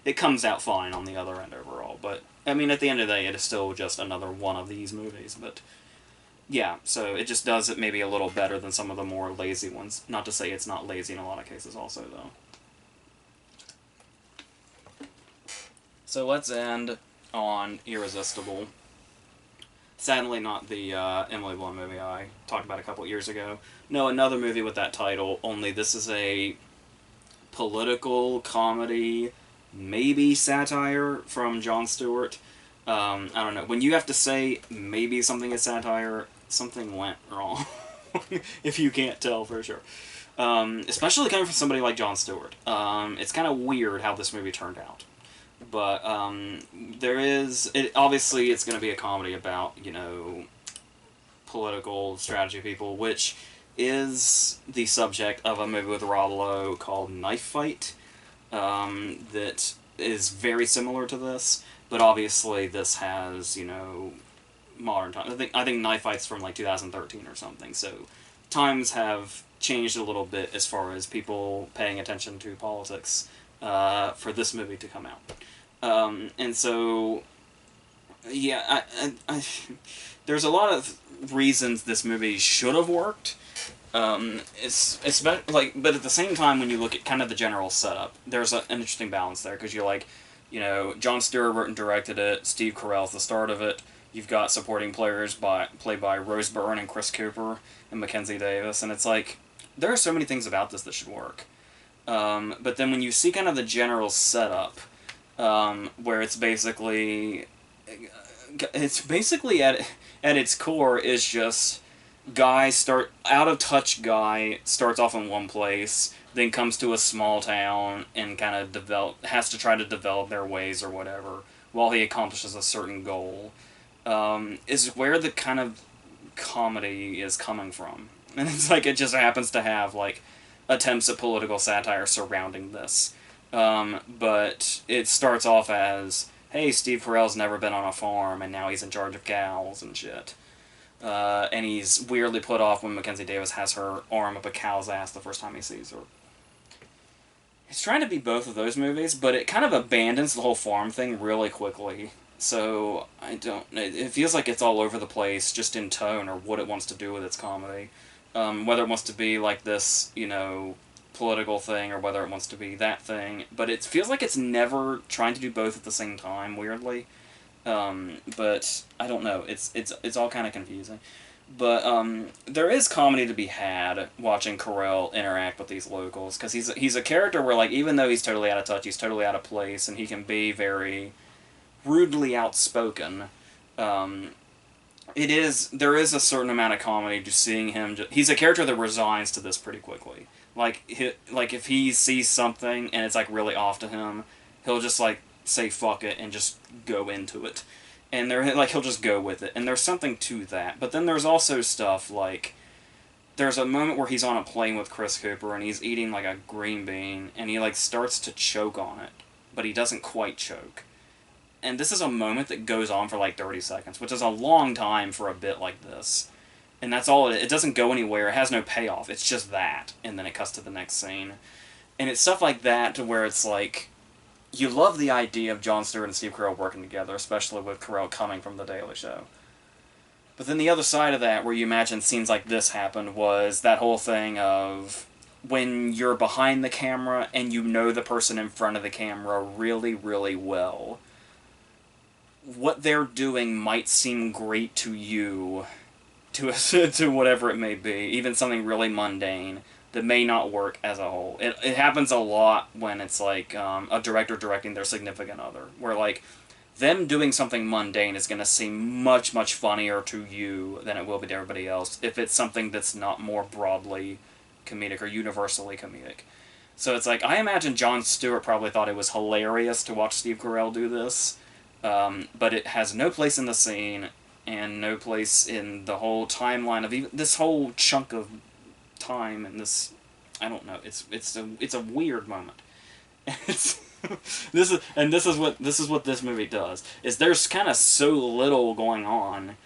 it comes out fine on the other end overall. But, I mean, at the end of the day, it is still just another one of these movies, but yeah, so it just does it maybe a little better than some of the more lazy ones. Not to say it's not lazy in a lot of cases also, though. So let's end on Irresistible. Sadly, not the Emily Blunt movie I talked about a couple years ago. No, another movie with that title, only this is a political comedy, maybe satire from Jon Stewart. I don't know. When you have to say maybe something is satire, something went wrong. If you can't tell for sure. Especially coming from somebody like Jon Stewart. It's kind of weird how this movie turned out. But obviously it's going to be a comedy about, political strategy people, which is the subject of a movie with Rob Lowe called Knife Fight, that is very similar to this, but obviously this has, modern times. I think Knife Fight's from, like, 2013 or something, so times have changed a little bit as far as people paying attention to politics for this movie to come out. And so, yeah, there's a lot of reasons this movie should have worked. It's like, but at the same time, when you look at kind of the general setup, there's an interesting balance there, because you're like, Jon Stewart wrote and directed it. Steve Carell's the start of it. You've got supporting players played by Rose Byrne and Chris Cooper and Mackenzie Davis, and it's like, there are so many things about this that should work. But then when you see kind of the general setup, where it's basically at its core is just out of touch guy starts off in one place, then comes to a small town and kind of has to try to develop their ways or whatever while he accomplishes a certain goal, is where the kind of comedy is coming from. And it's like, it just happens to have like attempts at political satire surrounding this. But it starts off as, hey, Steve Carell's never been on a farm and now he's in charge of cows and shit. And he's weirdly put off when Mackenzie Davis has her arm up a cow's ass the first time he sees her. It's trying to be both of those movies, but it kind of abandons the whole farm thing really quickly. So, it feels like it's all over the place, just in tone, or what it wants to do with its comedy. Whether it wants to be like this, political thing, or whether it wants to be that thing. But it feels like it's never trying to do both at the same time, weirdly. But I don't know. It's all kind of confusing. But there is comedy to be had watching Carell interact with these locals, because he's a character where, like, even though he's totally out of touch, he's totally out of place, and he can be very rudely outspoken. There is a certain amount of comedy to seeing him. He's a character that resigns to this pretty quickly. Like if he sees something and it's like really off to him, he'll just like say fuck it and just go into it. And he'll just go with it. And there's something to that. But then there's also stuff like, there's a moment where he's on a plane with Chris Cooper and he's eating like a green bean and he like starts to choke on it, but he doesn't quite choke. And this is a moment that goes on for like 30 seconds, which is a long time for a bit like this. And that's all it doesn't go anywhere, it has no payoff, it's just that. And then it cuts to the next scene. And it's stuff like that to where it's like, you love the idea of Jon Stewart and Steve Carell working together, especially with Carell coming from The Daily Show. But then the other side of that, where you imagine scenes like this happened, was that whole thing of when you're behind the camera and you know the person in front of the camera really, really well, what they're doing might seem great to you, to whatever it may be, even something really mundane, that may not work as a whole. It happens a lot when it's like a director directing their significant other, where like them doing something mundane is going to seem much, much funnier to you than it will be to everybody else if it's something that's not more broadly comedic or universally comedic. So it's like, I imagine Jon Stewart probably thought it was hilarious to watch Steve Carell do this, but it has no place in the scene and no place in the whole timeline of even this whole chunk of time. And this, I don't know, it's a weird moment. This is what this movie does, is there's kind of so little going on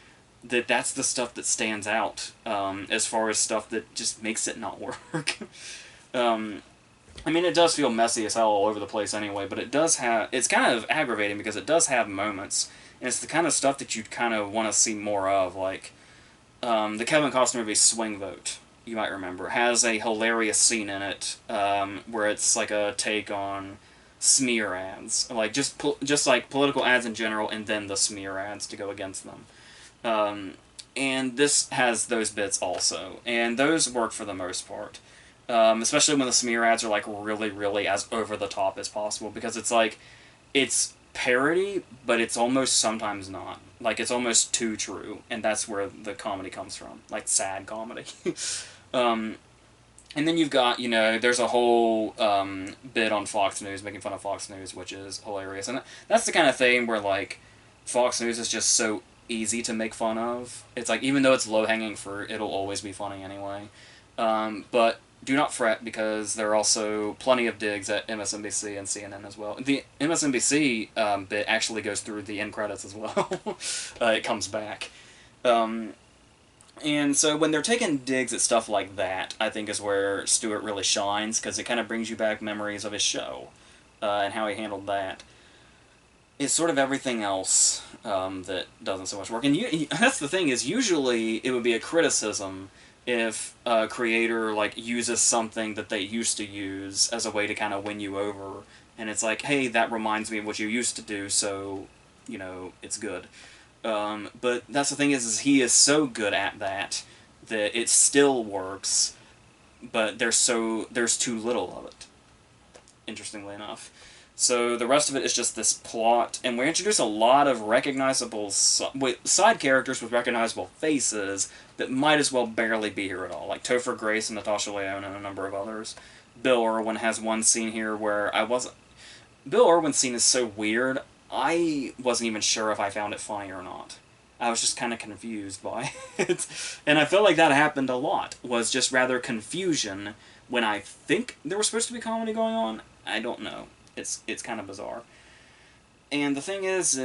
that's the stuff that stands out, as far as stuff that just makes it not work. I mean, it does feel messy as hell all over the place anyway, but it's kind of aggravating because it does have moments, and it's the kind of stuff that you'd kind of want to see more of, like, the Kevin Costner movie Swing Vote, you might remember, has a hilarious scene in it, where it's like a take on smear ads, like just like political ads in general, and then the smear ads to go against them. And this has those bits also, and those work for the most part. Especially when the smear ads are like really, really as over the top as possible, because it's like, it's parody, but it's almost sometimes not. Like, it's almost too true, and that's where the comedy comes from, like sad comedy. And then you've got, there's a whole bit on Fox News, making fun of Fox News, which is hilarious. And that's the kind of thing where, like, Fox News is just so easy to make fun of. It's like, even though it's low-hanging fruit, it'll always be funny anyway. But do not fret, because there are also plenty of digs at MSNBC and CNN as well. The MSNBC bit actually goes through the end credits as well. It comes back. And so when they're taking digs at stuff like that, I think is where Stewart really shines, because it kind of brings you back memories of his show, and how he handled that. It's sort of everything else that doesn't so much work. And that's the thing, is usually it would be a criticism if a creator like uses something that they used to use as a way to kind of win you over, and it's like, hey, that reminds me of what you used to do, so it's good. But that's the thing, is he is so good at that that it still works, but there's too little of it, interestingly enough. So the rest of it is just this plot, and we introduce a lot of recognizable side characters with recognizable faces that might as well barely be here at all, like Topher Grace and Natasha Lyonne and a number of others. Bill Irwin has one scene here where I wasn't... Bill Irwin's scene is so weird, I wasn't even sure if I found it funny or not. I was just kind of confused by it. And I felt like that happened a lot, was just rather confusion when I think there was supposed to be comedy going on. I don't know. It's kind of bizarre. And the thing is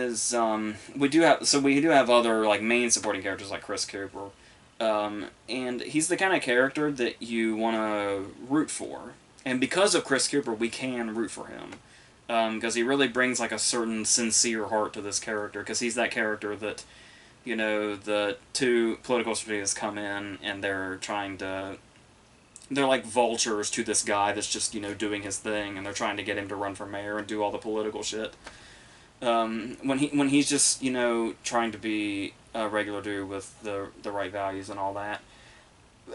we do have other like main supporting characters like Chris Cooper, and he's the kind of character that you want to root for. And because of Chris Cooper, we can root for him, because he really brings like a certain sincere heart to this character. Because he's that character that, the two political strategists come in and they're like vultures to this guy that's just, doing his thing, and they're trying to get him to run for mayor and do all the political shit. When he's just, trying to be a regular dude with the right values and all that.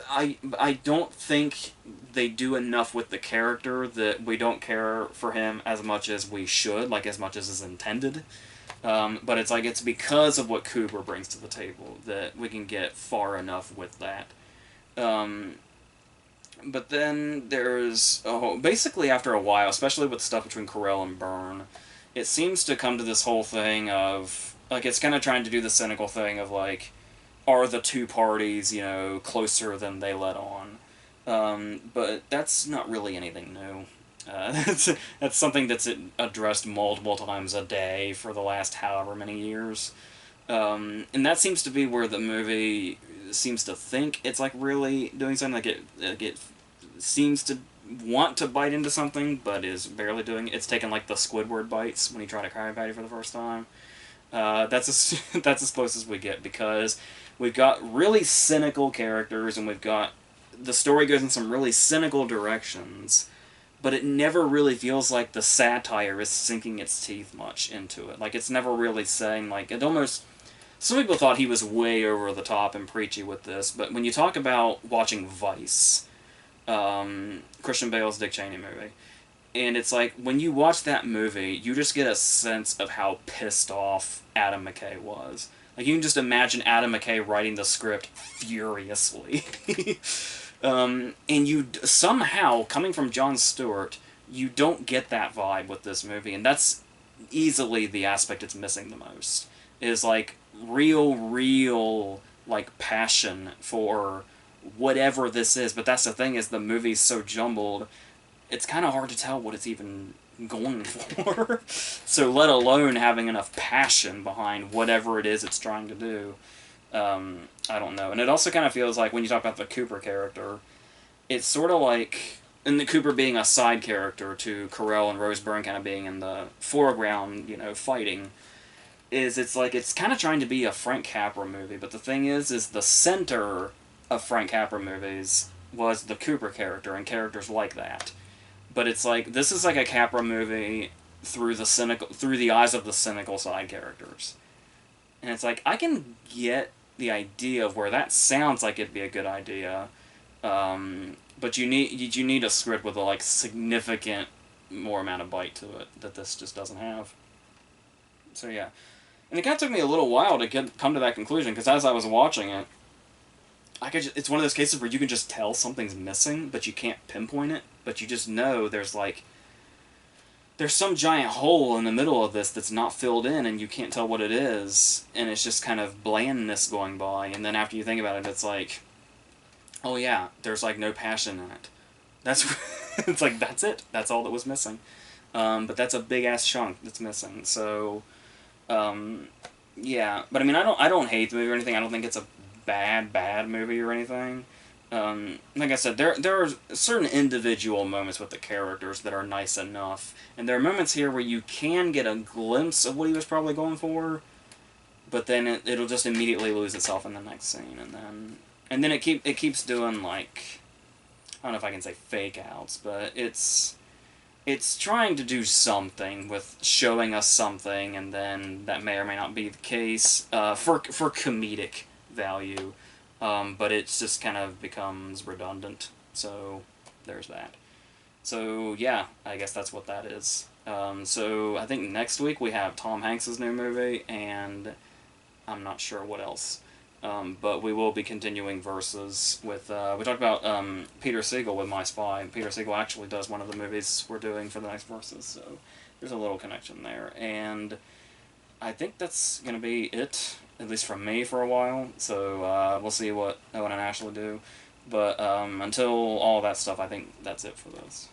I don't think they do enough with the character that we don't care for him as much as we should, like as much as is intended. But it's because of what Cooper brings to the table that we can get far enough with that. But then there's... basically after a while, especially with stuff between Carell and Byrne, it seems to come to this whole thing of... Like, it's kind of trying to do the cynical thing of, like, are the two parties, closer than they let on? But that's not really anything new. That's something that's addressed multiple times a day for the last however many years. And that seems to be where the movie seems to think it's like really doing something. Like it seems to want to bite into something, but is barely doing it. It's taken like the Squidward bites when he tried to Krabby Patty for the first time. That's as close as we get, because we've got really cynical characters, and the story goes in some really cynical directions, but it never really feels like the satire is sinking its teeth much into it. Like, it's never really saying, like, it almost... Some people thought he was way over the top and preachy with this, but when you talk about watching Vice, Christian Bale's Dick Cheney movie, and it's like, when you watch that movie, you just get a sense of how pissed off Adam McKay was. Like, you can just imagine Adam McKay writing the script furiously. And you somehow, coming from Jon Stewart, you don't get that vibe with this movie, and that's easily the aspect it's missing the most. Is like real like passion for whatever this is. But that's the thing, is the movie's so jumbled, it's kind of hard to tell what it's even going for. So let alone having enough passion behind whatever it is it's trying to do. I don't know. And it also kind of feels like, when you talk about the Cooper character, it's sort of like, and the Cooper being a side character to Carell and Rose Byrne kind of being in the foreground, fighting, it's like, it's kind of trying to be a Frank Capra movie, but the thing is the center of Frank Capra movies was the Cooper character and characters like that. But it's like, this is like a Capra movie through the eyes of the cynical side characters. And it's like, I can get the idea of where that sounds like it'd be a good idea, but you need a script with a like significant more amount of bite to it that this just doesn't have. So yeah, and it kind of took me a little while to come to that conclusion, because as I was watching it, it's one of those cases where you can just tell something's missing, but you can't pinpoint it, but you just know there's some giant hole in the middle of this that's not filled in, and you can't tell what it is, and it's just kind of blandness going by, and then after you think about it, it's like, oh yeah, there's like no passion in it. It's like, that's it. That's all that was missing. But that's a big-ass chunk that's missing, so, yeah. But I mean, I don't hate the movie or anything. I don't think it's a bad movie or anything. Like I said, there are certain individual moments with the characters that are nice enough, and there are moments here where you can get a glimpse of what he was probably going for, but then it'll just immediately lose itself in the next scene, and then it keeps doing, like, I don't know if I can say fake outs, but it's trying to do something with showing us something, and then that may or may not be the case for comedic value. But it just kind of becomes redundant. So there's that. So yeah, I guess that's what that is. So I think next week we have Tom Hanks' new movie, and I'm not sure what else. But we will be continuing Versus with, we talked about Peter Siegel with My Spy. Peter Siegel actually does one of the movies we're doing for the next Versus, so there's a little connection there. And I think that's going to be it, at least from me for a while. So we'll see what Owen and Ashley do. But until all that stuff, I think that's it for this.